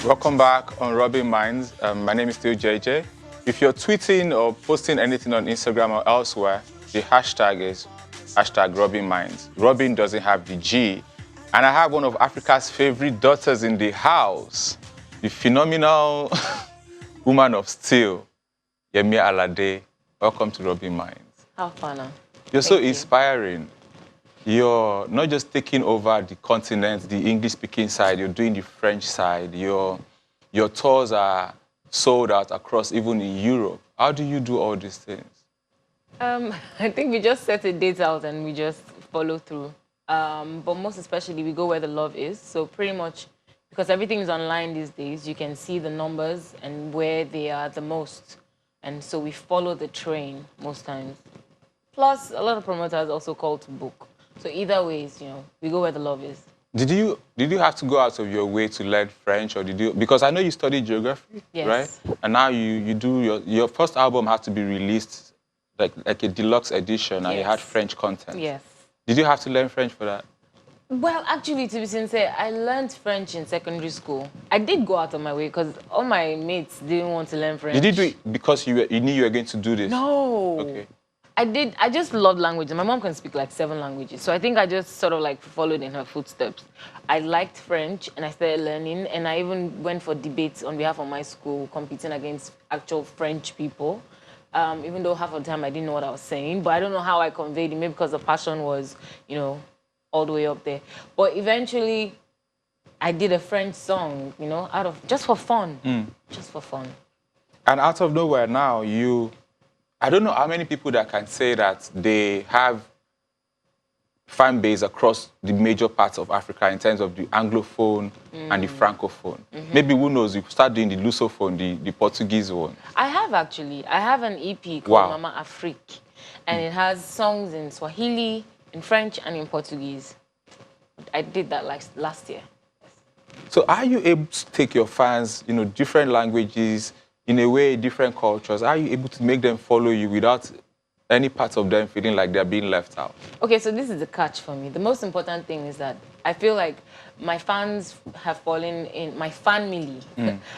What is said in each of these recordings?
Welcome back on Rubbing Minds. My name is still JJ. If you're tweeting or posting anything on Instagram or elsewhere, the hashtag is hashtag Rubbing Minds. Robin doesn't have the G. And I have one of Africa's favorite daughters in the house, the phenomenal woman of steel, Yemi Alade. Welcome to Rubbing Minds. How fun. You're so inspiring. You're not just taking over the continent, the English-speaking side, you're doing the French side. Your tours are sold out across, even in Europe. How do you do all these things? I think we just set a date out and we just follow through. But most especially, we go where the love is. So pretty much, because everything is online these days, you can see the numbers and where they are the most. And so we follow the train most times. Plus, a lot of promoters also call to book. So either ways, we go where the love is. Did you have to go out of your way to learn French, or did you? Because I know you studied geography, yes, right? And now you do your first album had to be released like a deluxe edition, and yes, it had French content. Yes. Did you have to learn French for that? Well, actually, to be sincere, I learned French in secondary school. I did go out of my way because all my mates didn't want to learn French. Did you do it because you knew you were going to do this? No. Okay. I just love languages. My mom can speak like 7 languages. So I think I just sort of like followed in her footsteps. I liked French and I started learning, and I even went for debates on behalf of my school, competing against actual French people. Even though half of the time I didn't know what I was saying, but I don't know how I conveyed it, maybe because the passion was, all the way up there. But eventually I did a French song, just for fun. Just for fun. And out of nowhere now, I don't know how many people that can say that they have fan base across the major parts of Africa in terms of the Anglophone and the Francophone. Maybe, who knows, you start doing the Lusophone, the Portuguese one. I have actually. I have an EP called Mama Afrique, and it has songs in Swahili, in French, and in Portuguese. I did that last year. So are you able to take your fans, different languages, in a way, different cultures? Are you able to make them follow you without any part of them feeling like they're being left out? Okay, so this is the catch for me. The most important thing is that I feel like my fans have fallen in, my family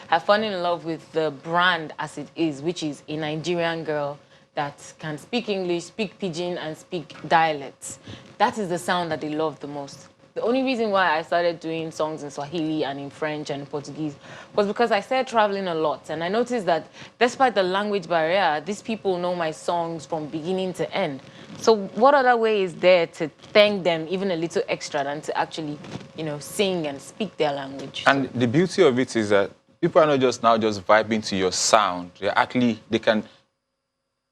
have fallen in love with the brand as it is, which is a Nigerian girl that can speak English, speak Pidgin, and speak dialects. That is the sound that they love the most. The only reason why I started doing songs in Swahili and in French and in Portuguese was because I started traveling a lot. And I noticed that despite the language barrier, these people know my songs from beginning to end. So what other way is there to thank them even a little extra than to actually, sing and speak their language? And the beauty of it is that people are not just vibing to your sound. They can...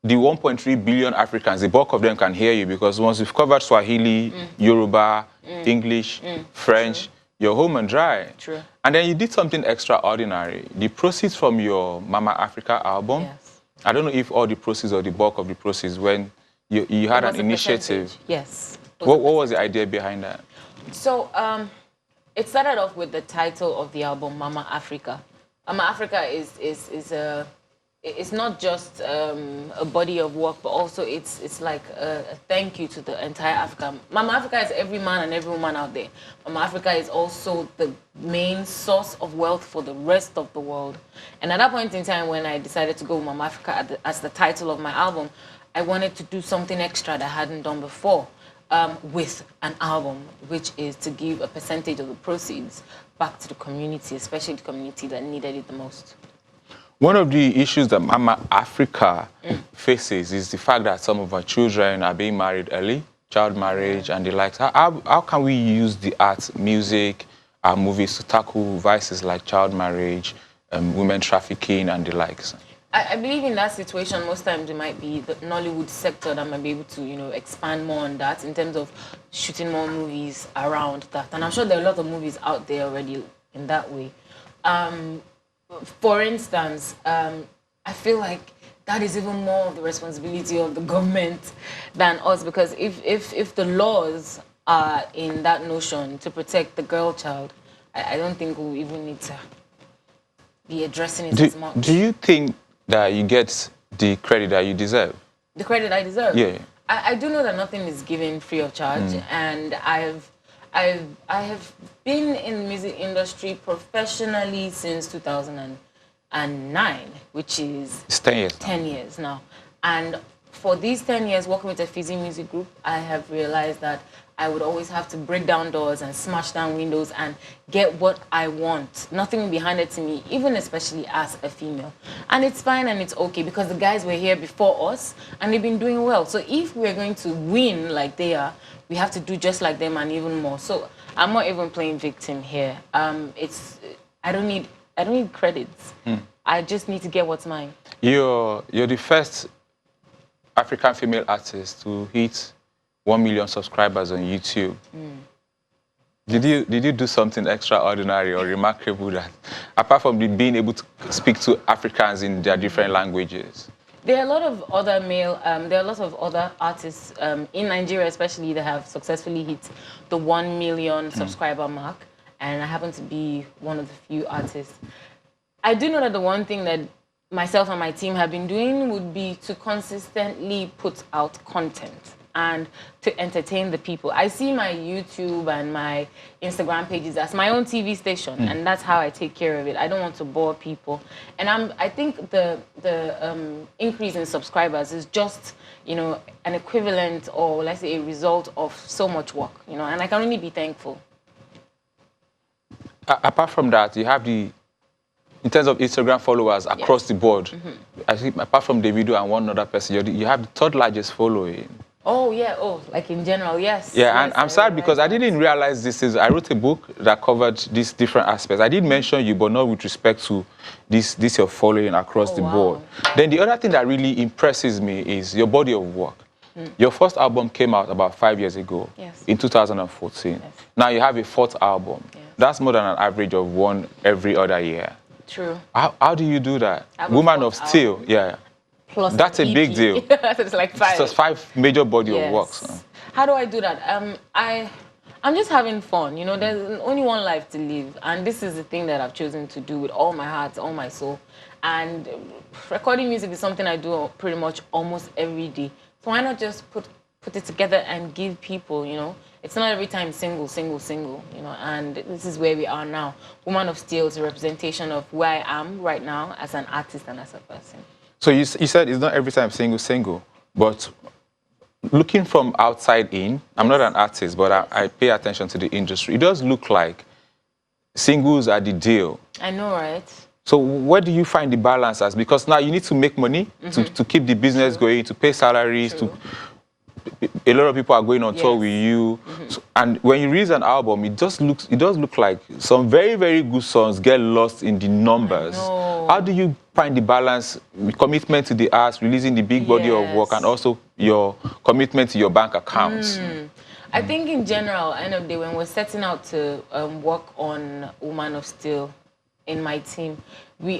The 1.3 billion Africans, the bulk of them can hear you, because once you've covered Swahili, Yoruba, English, French, you're home and dry. True. And then you did something extraordinary. The proceeds from your Mama Africa album, yes, I don't know if all the proceeds or the bulk of the proceeds, when you had an initiative. Yes. What was the idea behind that? So it started off with the title of the album, Mama Africa. Mama Africa it's not just a body of work, but also it's like a thank you to the entire Africa. Mama Africa is every man and every woman out there. Mama Africa is also the main source of wealth for the rest of the world. And at that point in time, when I decided to go with Mama Africa as the title of my album, I wanted to do something extra that I hadn't done before with an album, which is to give a percentage of the proceeds back to the community, especially the community that needed it the most. One of the issues that Mama Africa faces is the fact that some of our children are being married early, child marriage and the likes. How can we use the arts, music, movies to tackle vices like child marriage, women trafficking and the likes? I believe in that situation, most times it might be the Nollywood sector that might be able to, expand more on that in terms of shooting more movies around that. And I'm sure there are a lot of movies out there already in that way. For instance, I feel like that is even more of the responsibility of the government than us, because if the laws are in that notion to protect the girl child, I don't think we'll even need to be addressing it as much. Do you think that you get the credit that you deserve? The credit I deserve? Yeah. I do know that nothing is given free of charge, and I I have been in the music industry professionally since 2009, which is It's 10 years now. 10 years now. And for these 10 years working with the Fizzy Music Group, I have realized that I would always have to break down doors and smash down windows and get what I want. Nothing behind it to me, even especially as a female. And it's fine and it's okay because the guys were here before us and they've been doing well. So if we're going to win like they are, we have to do just like them and even more. So I'm not even playing victim here. I don't need credits. I just need to get what's mine. You're the first African female artist to hit 1 million subscribers on YouTube. Did you do something extraordinary or remarkable that, apart from being able to speak to Africans in their different languages? There are a lot of other there are a lot of other artists in Nigeria, especially, that have successfully hit the 1 million subscriber mark, and I happen to be one of the few artists. I do know that the one thing that myself and my team have been doing would be to consistently put out content and to entertain the people. I see my YouTube and my Instagram pages as my own TV station, and that's how I take care of it. I don't want to bore people, and I think the increase in subscribers is just, you know, an equivalent, or let's say a result of so much work, you know, and I can only be thankful. Apart from that, you have in terms of Instagram followers across the board, I think apart from Davido and one other person, you have the third largest following. Oh, yeah. Oh, like in general, yes. Yeah, yes, and I'm sad because I didn't realize this I wrote a book that covered these different aspects. I did mention you, but not with respect to this your following across the board. Then the other thing that really impresses me is your body of work. Your first album came out about 5 years ago, in 2014. Yes. Now you have a fourth album. Yes. That's more than an average of one every other year. True. How do you do that? Woman of Steel, yeah. Plus that's a big deal. It's like 5. It's 5 major body of work. So. How do I do that? I'm just having fun. You know, there's only one life to live, and this is the thing that I've chosen to do with all my heart, all my soul. And recording music is something I do pretty much almost every day. So why not just put it together and give people, you know? It's not every time single, you know, and this is where we are now. Woman of Steel is a representation of where I am right now as an artist and as a person. So you said it's not every time single, but looking from outside in, I'm not an artist, but I pay attention to the industry. It does look like singles are the deal. I know, right? So where do you find the balance as? Because now you need to make money to keep the business going, to pay salaries, a lot of people are going on tour with you. So, and when you release an album, it does look like some very, very good songs get lost in the numbers. How do you find the balance, commitment to the arts, releasing the big body of work, and also your commitment to your bank accounts? I think in general, end of the day, when we're setting out to work on Woman of Steel in my team,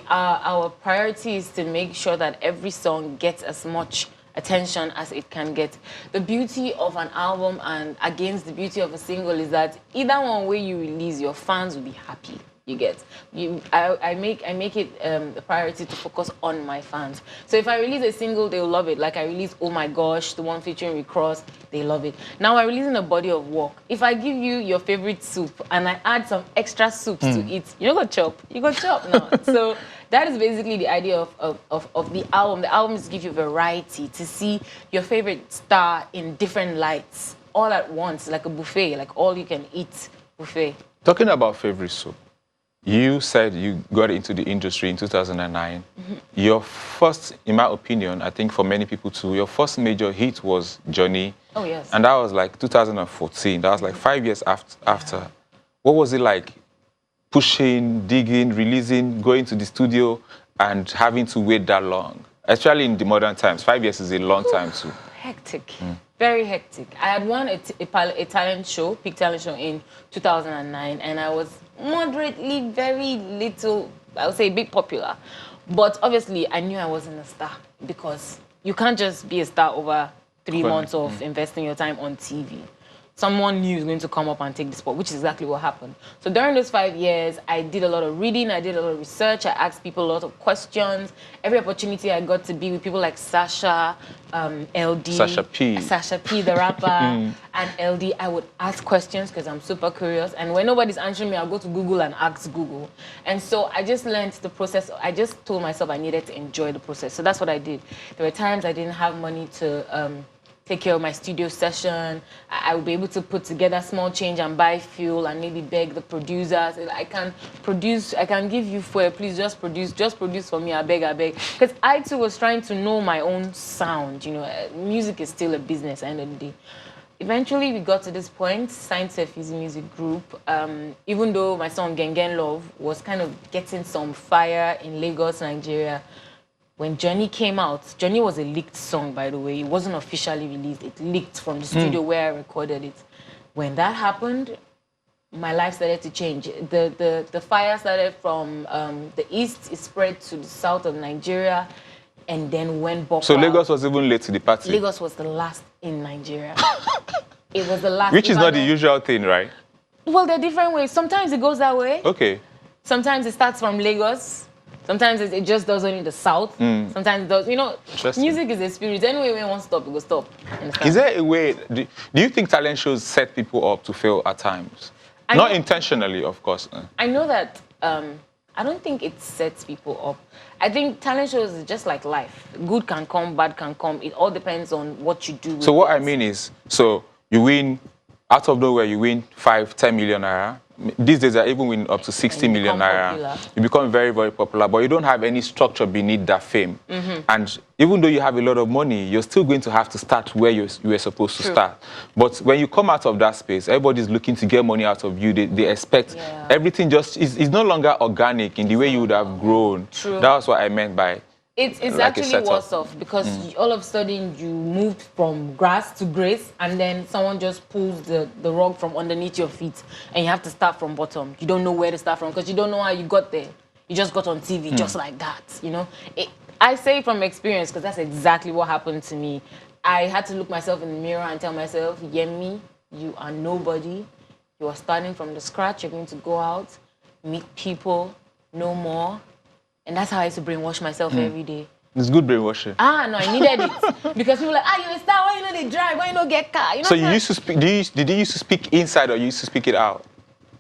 our priority is to make sure that every song gets as much attention as it can get. The beauty of an album and against the beauty of a single is that either one way you release, your fans will be happy. You get. I make it a priority to focus on my fans. So if I release a single, they'll love it. Like I released Oh My Gosh, the one featuring Rick Ross, they love it. Now I'm releasing a body of work. If I give you your favorite soup and I add some extra soups to it, you're gonna chop. You go chop now. So that is basically the idea of the album. The album is to give you variety, to see your favorite star in different lights all at once, like a buffet, like all you can eat buffet. Talking about favorite soup, you said you got into the industry in 2009. Your first, in my opinion, I think for many people too, your first major hit was Johnny. Oh, yes. And that was like 2014. That was like 5 years after. What was it like pushing, digging, releasing, going to the studio and having to wait that long? Especially in the modern times. 5 years is a long time too. Hectic. Very hectic. I had won a talent show, Peak Talent Show in 2009, and I was moderately, very little, I would say, big popular. But obviously, I knew I wasn't a star because you can't just be a star over 3 months of investing your time on TV. someone new is going to come up and take the spot, which is exactly what happened. So during those 5 years, I did a lot of reading, I did a lot of research, I asked people a lot of questions. Every opportunity I got to be with people like Sasha, LD, Sasha P, the rapper, and LD, I would ask questions because I'm super curious. And when nobody's answering me, I'll go to Google and ask Google. And so I just learned the process. I just told myself I needed to enjoy the process. So that's what I did. There were times I didn't have money to take care of my studio session. I would be able to put together small change and buy fuel and maybe beg the producers. I can produce, I can give you fuel, please just produce for me, I beg. Because I too was trying to know my own sound, you know, music is still a business at the end of the day. Eventually we got to this point, signed to a Fizzy Music Group, even though my song Gen Gen Love was kind of getting some fire in Lagos, Nigeria. When Journey came out, Journey was a leaked song, by the way. It wasn't officially released. It leaked from the studio where I recorded it. When that happened, my life started to change. The fire started from the east, it spread to the south of Nigeria, and then went back. So Lagos was even late to the party? Lagos was the last in Nigeria. It was the last. Which is not the usual thing, right? Well, there are different ways. Sometimes it goes that way. Okay. Sometimes it starts from Lagos. Sometimes it just does only the south. Sometimes it does, you know, music is a spirit. Anyway, when it won't stop, it will stop. Understand? Is there a way, do you think talent shows set people up to fail at times? Not intentionally, of course. I know that, I don't think it sets people up. I think talent shows is just like life. Good can come, bad can come. It all depends on what you do. So what I mean is, so you win, out of nowhere, you win 5-10 million naira. These days, I even win up to 60 million naira. Popular. You become very, very popular, but you don't have any structure beneath that fame. And even though you have a lot of money, you're still going to have to start where you were supposed to start. But when you come out of that space, everybody's looking to get money out of you. They expect everything just is no longer organic in the way you would have grown. That's what I meant by It's like actually worse off because all of a sudden you moved from grass to grace and then someone just pulls the rug from underneath your feet and you have to start from bottom. You don't know where to start from because you don't know how you got there. You just got on TV just like that, you know. I say from experience because that's exactly what happened to me. I had to look myself in the mirror and tell myself, Yemi, you are nobody. You are starting from the scratch. You're going to go out, meet people, know more. And that's how I used to brainwash myself every day. It's good brainwashing. No, I needed it. Because people were like, you're a star, why you know they drive, why you don't get car? You know, so you used to speak, did you used to speak inside or you used to speak it out?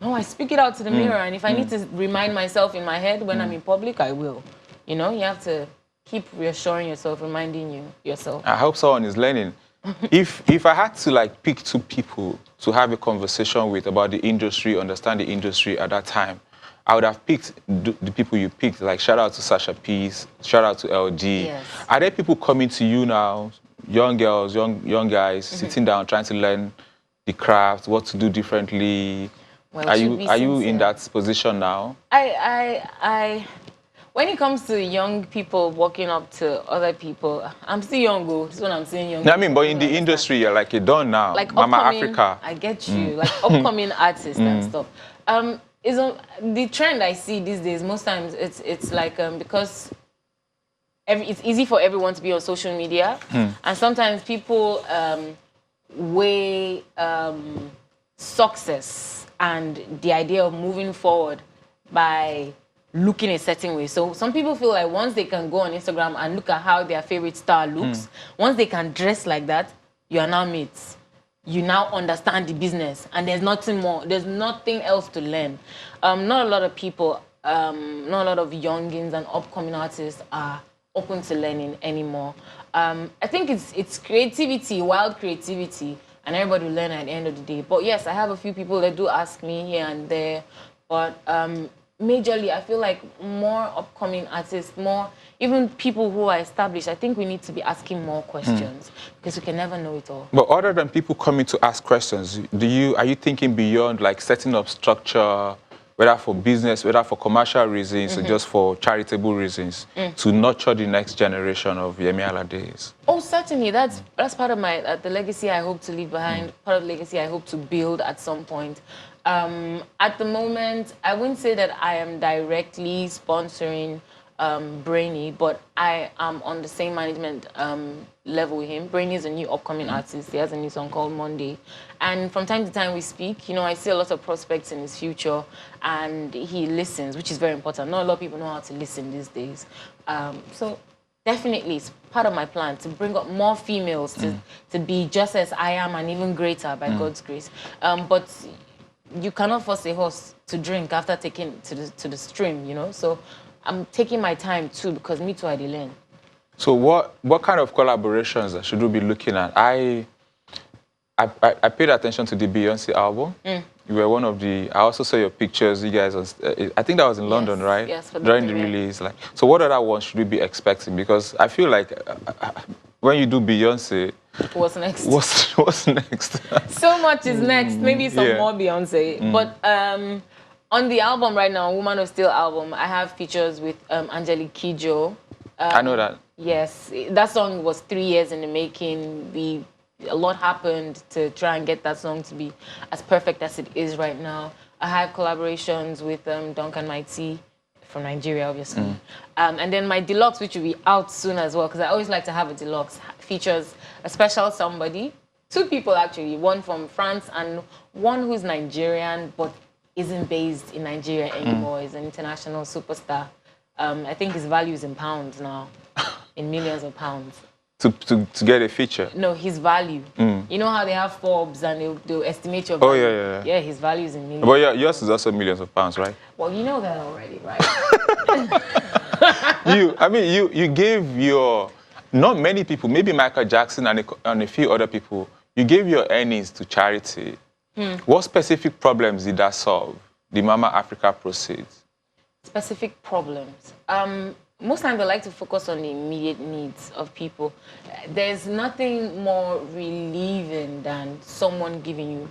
No, I speak it out to the mirror. And if I need to remind myself in my head when I'm in public, I will. You know, you have to keep reassuring yourself, reminding yourself. I hope someone is learning. If I had to like pick two people to have a conversation with about the industry, understand the industry at that time, I would have picked the people you picked, like shout out to Sasha Peace, shout out to LG. Yes. Are there people coming to you now, young girls, young guys, sitting down, trying to learn the craft, what to do differently? Well, are you in that position now? When it comes to young people walking up to other people, I'm still young, though. This is what I'm saying, young. No, I mean, but in the industry, you're like a don now. Like Mama Africa. I get you. Like upcoming artists and stuff. The trend I see these days, most times it's like because it's easy for everyone to be on social media, and sometimes people weigh success and the idea of moving forward by looking a certain way. So some people feel like once they can go on Instagram and look at how their favorite star looks, once they can dress like that, you are now mates. You now understand the business and there's nothing more. There's nothing else to learn. Not a lot of people, not a lot of youngins and upcoming artists are open to learning anymore. I think it's creativity, wild creativity, and everybody will learn at the end of the day. But yes, I have a few people that do ask me here and there, but majorly, I feel like more upcoming artists, more even people who are established, I think we need to be asking more questions because we can never know it all. But other than people coming to ask questions, are you thinking beyond like setting up structure, whether for business, whether for commercial reasons or just for charitable reasons, to nurture the next generation of Yemi Alades? Oh, certainly. That's part of my the legacy I hope to leave behind, part of the legacy I hope to build at some point. At the moment, I wouldn't say that I am directly sponsoring Brainy, but I am on the same management level with him. Brainy is a new upcoming artist. He has a new song called Monday. And from time to time we speak. You know, I see a lot of prospects in his future, and he listens, which is very important. Not a lot of people know how to listen these days. So definitely, it's part of my plan to bring up more females to be just as I am and even greater by God's grace. But you cannot force a horse to drink after taking it to the stream, you know? So I'm taking my time too, because me too, I did learn. So what kind of collaborations should we be looking at? I paid attention to the Beyonce album. You were one of the. I also saw your pictures. You guys, I think that was in London, right? Yes, for the during the premiere. release. Like, so what other ones should we be expecting? Because I feel like when you do Beyonce, What's next? what's next? So much is next. Maybe some Yeah. more Beyonce. But on the album right now, Woman of Steel album, I have features with Angelique Kidjo. I know that. Yes, that song was 3 years in the making. A lot happened to try and get that song to be as perfect as it is right now. I have collaborations with Duncan Mighty from Nigeria, obviously. And then my deluxe, which will be out soon as well, because I always like to have a deluxe, features a special somebody. 2 people, actually. One from France and one who's Nigerian, but isn't based in Nigeria anymore. He's an international superstar. I think his value is in pounds now, in millions of pounds. To get a feature. No, his value. You know how they have Forbes and they'll estimate your Oh, value? yeah. Yeah, his value is in millions. But yours is also millions of pounds, right? Well, you know that already, right? You gave your, not many people, maybe Michael Jackson and a few other people, you gave your earnings to charity. What specific problems did that solve? The Mama Africa proceeds. Specific problems. Most times I like to focus on the immediate needs of people. There's nothing more relieving than someone giving you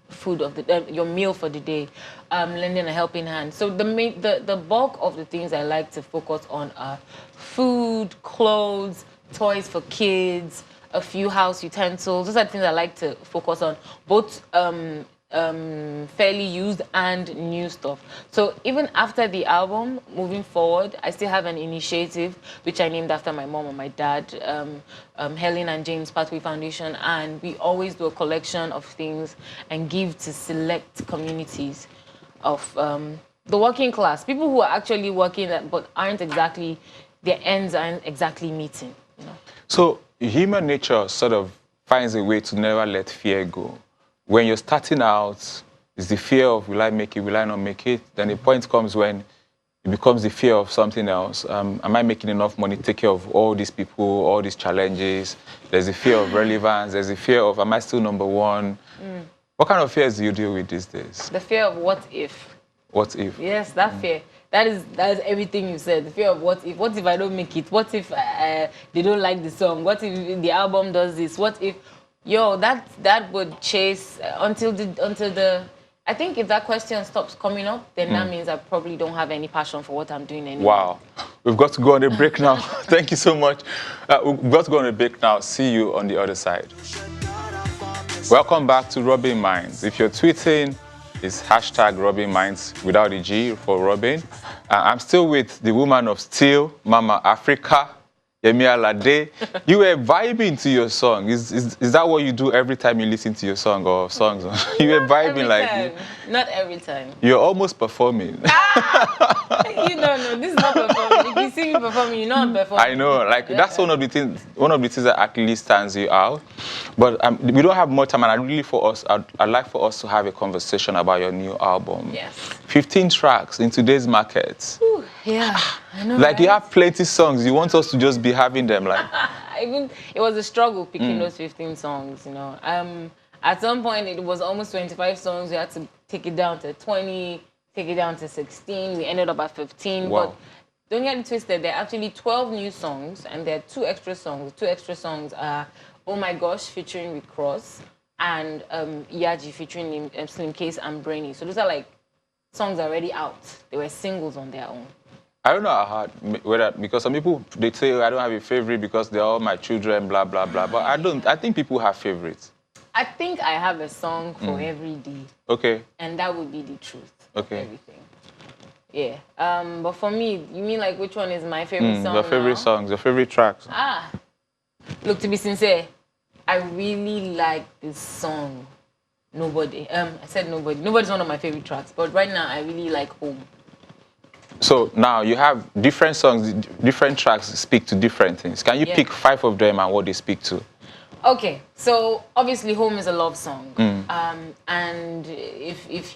food of your meal for the day, lending a helping hand. So the bulk of the things I like to focus on are food, clothes, toys for kids, a few house utensils. Those are the things I like to focus on, both fairly used and new stuff. So even after the album, moving forward, I still have an initiative which I named after my mom and my dad, Helen and James Pathway Foundation, and we always do a collection of things and give to select communities of the working class, people who are actually working but aren't exactly, their ends aren't exactly meeting, you know. So human nature sort of finds a way to never let fear go. When you're starting out, it's the fear of, will I make it, will I not make it? Then the point comes when it becomes the fear of something else. Am I making enough money to take care of all these people, all these challenges? There's the fear of relevance. There's the fear of, am I still number one? What kind of fears do you deal with these days? The fear of what if. What if? Yes, that fear. That is everything you said. The fear of what if. What if I don't make it? What if they don't like the song? What if the album does this? What if... Yo, that would chase until the. I think if that question stops coming up, then that means I probably don't have any passion for what I'm doing anymore. Wow. We've got to go on a break now. Thank you so much. We've got to go on a break now. See you on the other side. Welcome back to Rubbing Minds. If you're tweeting, it's hashtag Rubbing Minds without a G for Robin. I'm still with the Woman of Steel, Mama Africa, Yemi Alade. You were vibing to your song. Is that what you do every time you listen to your song or songs? You were vibing like... Not every time. You're almost performing. You don't know. This is not performing. If you see me performing, you're not performing. I know. Like, that's one of the things that actually stands you out. But we don't have more time, and I'd like for us to have a conversation about your new album. Yes. 15 tracks in today's market. Ooh, yeah, I know. Like, right? you have plenty songs. You want us to just be having them, like... Even it was a struggle picking those 15 songs, you know. At some point, it was almost 25 songs. We had to take it down to 20, take it down to 16. We ended up at 15. Wow. But don't get it twisted. There are actually 12 new songs, and there are 2 extra songs. The 2 extra songs are Oh My Gosh featuring Rick Ross and Yaji featuring Slim Case and Brainy. So those are like songs already out. They were singles on their own. I don't know how hard, because some people, they say, I don't have a favorite because they're all my children, blah, blah, blah. But I think people have favorites. I think I have a song for every day. Okay. And that would be the truth. Okay. Of everything. Yeah. But for me, you mean like which one is my favorite song Your favorite now? songs, your favorite tracks. Look, to be sincere, I really like this song. Nobody. I said Nobody. Nobody's one of my favorite tracks, but right now I really like Home. So now you have different songs, different tracks speak to different things. Can you pick 5 of them and what they speak to? Okay, so obviously Home is a love song. And if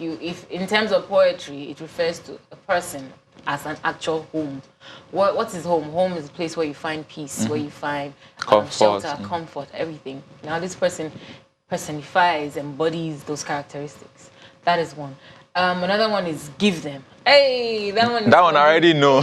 in terms of poetry, it refers to a person as an actual home. What is home? Home is a place where you find peace, where you find shelter, comfort, everything. Now this person personifies, embodies those characteristics. That is one. Another one is Give Them. Hey, that one. That one I already know.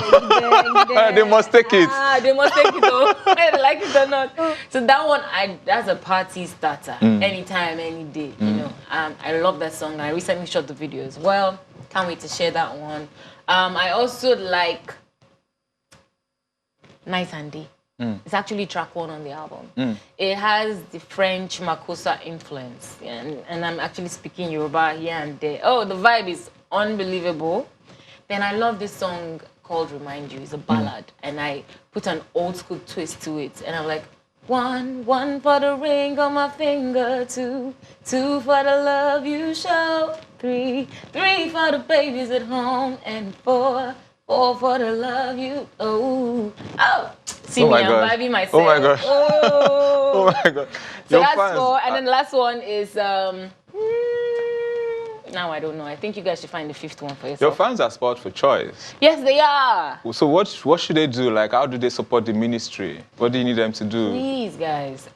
They must take it. They must take it. Whether they like it or not. So that one, that's a party starter. Anytime, any day. You know, I love that song. I recently shot the video as well. Can't wait to share that one. I also like Night and Day. It's actually track 1 on the album. It has the French Makossa influence, and I'm actually speaking Yoruba here and there. Oh, the vibe is unbelievable. Then I love this song called Remind You. It's a ballad, and I put an old school twist to it, and I'm like, 1 for the ring on my finger, 2 for the love you show, 3 for the babies at home, and 4 for the love you. Oh. See me, I'm vibing myself. Oh my gosh. Oh my god. So that's 4, and then the last one is now I don't know. I think you guys should find the 5th one for yourself. Your fans are spoiled for choice. Yes, they are. So what should they do? Like, how do they support the ministry? What do you need them to do? Please, guys.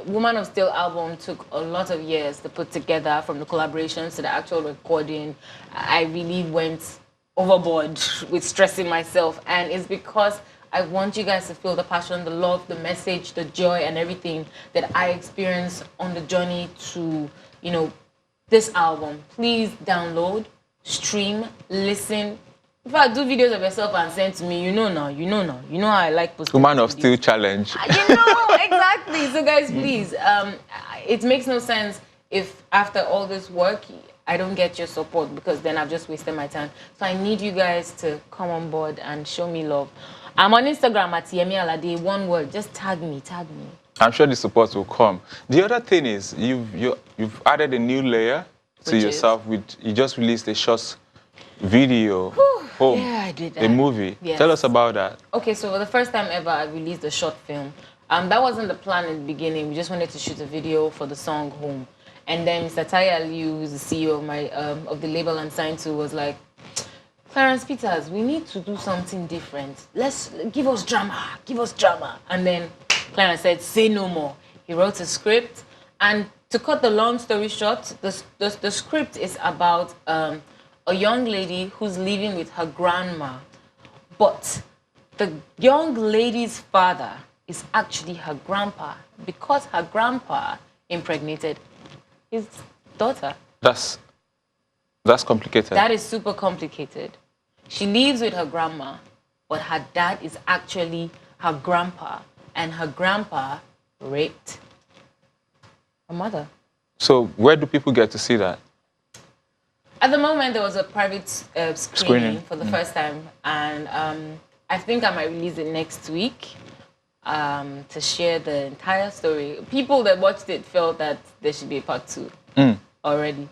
Woman of Steel album took a lot of years to put together, from the collaborations to the actual recording. I really went overboard with stressing myself, and it's because I want you guys to feel the passion, the love, the message, the joy, and everything that I experienced on the journey to, you know, this album. Please download, stream, listen. In fact, do videos of yourself and send to me. You know how I like posting. Woman of Steel challenge. You know, exactly. So guys, please, it makes no sense if after all this work, I don't get your support, because then I've just wasted my time. So I need you guys to come on board and show me love. I'm on Instagram at Yemi Alade, one word, just tag me. I'm sure the support will come. The other thing is, you've added a new layer to yourself. You just released a short video. Home, yeah, I did that. A movie. Yes. Tell us about that. Okay, so for the first time ever, I released a short film. That wasn't the plan in the beginning. We just wanted to shoot a video for the song Home. And then Mr. Taya Liu, who's the CEO of my of the label I'm signed to, was like, Clarence Peters, we need to do something different. Give us drama. And then Clarence said, say no more. He wrote a script, and to cut the long story short, the script is about a young lady who's living with her grandma, but the young lady's father is actually her grandpa, because her grandpa impregnated his daughter. That's complicated. That is super complicated. She lives with her grandma, but her dad is actually her grandpa, and her grandpa raped her mother. So where do people get to see that? At the moment, there was a private screening for the first time, and I think I might release it next week to share the entire story. People that watched it felt that there should be a part 2 already.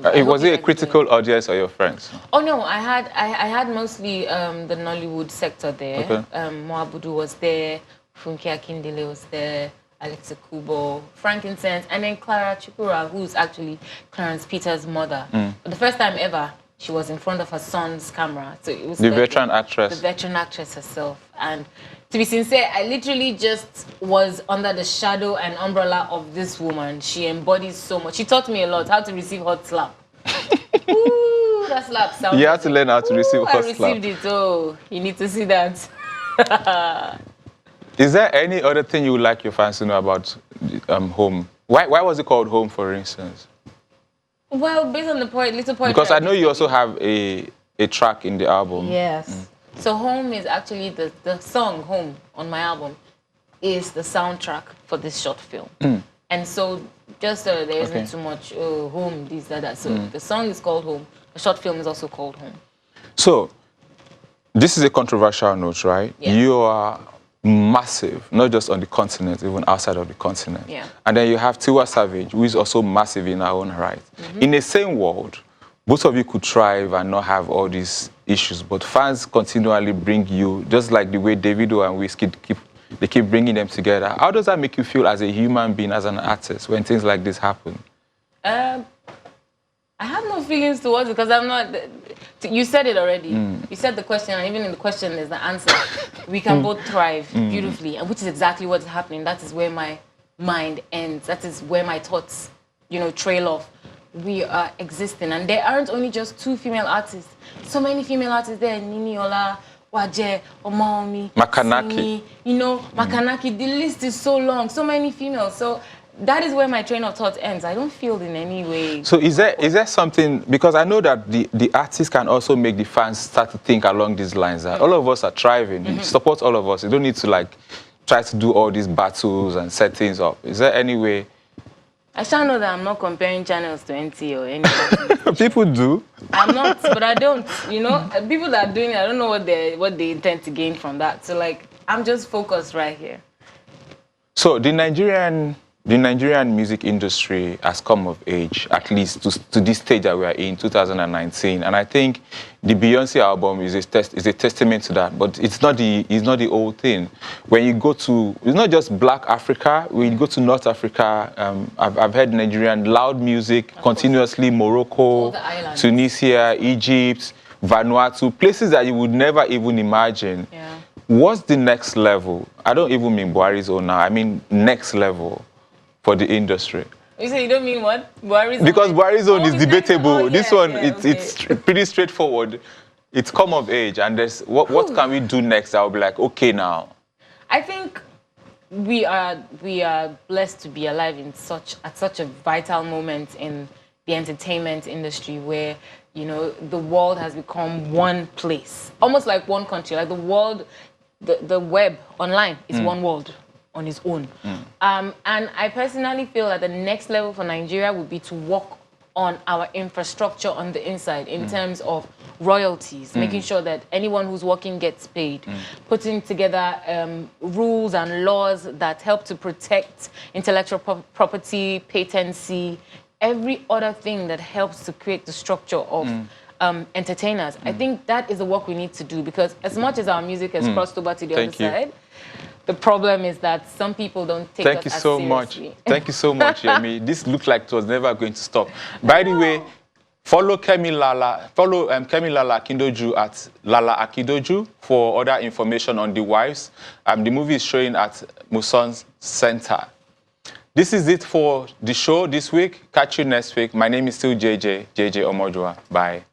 Was it a critical audience or your friends? Oh no, I had mostly the Nollywood sector there. Okay. Moabudu was there, Funke Akindele was there, Alexa Kubo, Frankincense, and then Clara Chukura, who's actually Clarence Peters' mother. For the first time ever, she was in front of her son's camera. So it was the veteran actress. The veteran actress herself. And to be sincere, I literally just was under the shadow and umbrella of this woman. She embodies so much. She taught me a lot, how to receive hot slap. Ooh, that slap sounds. You have to learn how to receive hot slap. I received it. Oh, you need to see that. Is there any other thing you would like your fans to know about Home? Why was it called Home, for instance? Well, based on the little point. Because I know you also have a track in the album. Yes. So Home is actually the song Home on my album is the soundtrack for this short film. And so just so there isn't too much home, this, that. So the song is called Home. The short film is also called Home. So, this is a controversial note, right? Yeah. You are massive, not just on the continent, even outside of the continent. Yeah. And then you have Tiwa Savage, who is also massive in her own right. In the same world, both of you could thrive and not have all these issues, but fans continually bring you, just like the way Davido and Wizkid keep bringing them together. How does that make you feel as a human being, as an artist, when things like this happen? I have no feelings towards it because I'm not. You said it already. You said the question, and even in the question, there's the answer. We can both thrive beautifully, and which is exactly what's happening. That is where my mind ends. That is where my thoughts, trail off. We are existing, and there aren't only just 2 female artists. So many female artists there. Nini Ola, Waje, Omaomi, Makanaki. Simi, Makanaki. The list is so long. So many females. So that is where my train of thought ends. I don't feel in any way. So is there something, because I know that the artists can also make the fans start to think along these lines, that all of us are thriving. It supports all of us. You don't need to try to do all these battles and set things up. Is there any way? I shall know that I'm not comparing channels to NT or anything. People do. I'm not, but I don't. People that are doing it, I don't know what they intend to gain from that. So I'm just focused right here. So the Nigerian music industry has come of age, at least to this stage that we are in, 2019. And I think the Beyonce album is a testament to that. But it's not the whole thing. When you go to, it's not just Black Africa. When you go to North Africa, I've heard Nigerian loud music continuously, Morocco, Tunisia, Egypt, Vanuatu, places that you would never even imagine. Yeah. What's the next level? I don't even mean Buhari's own now. I mean next level for the industry. You say you don't mean what? Buhari's because Buhari's own is debatable. Oh, yeah, this one, yeah, it's pretty straightforward. It's come of age, and there's what can we do next? I'll be like, okay, now. I think we are blessed to be alive at such a vital moment in the entertainment industry, where the world has become one place, almost like one country, like the world, the web online is one world on its own. And I personally feel that the next level for Nigeria would be to work on our infrastructure on the inside in terms of royalties, making sure that anyone who's working gets paid, putting together rules and laws that help to protect intellectual property, patency, every other thing that helps to create the structure of entertainers. I think that is the work we need to do, because as much as our music has crossed over to the other side, the problem is that some people don't take us as seriously. Thank you so much, Yemi. This looked like it was never going to stop. By the way, follow Kemi Lala Akindoju at Lala Akindoju for other information on The Wives. The movie is showing at Muson Center. This is it for the show this week. Catch you next week. My name is still JJ Omodua. Bye.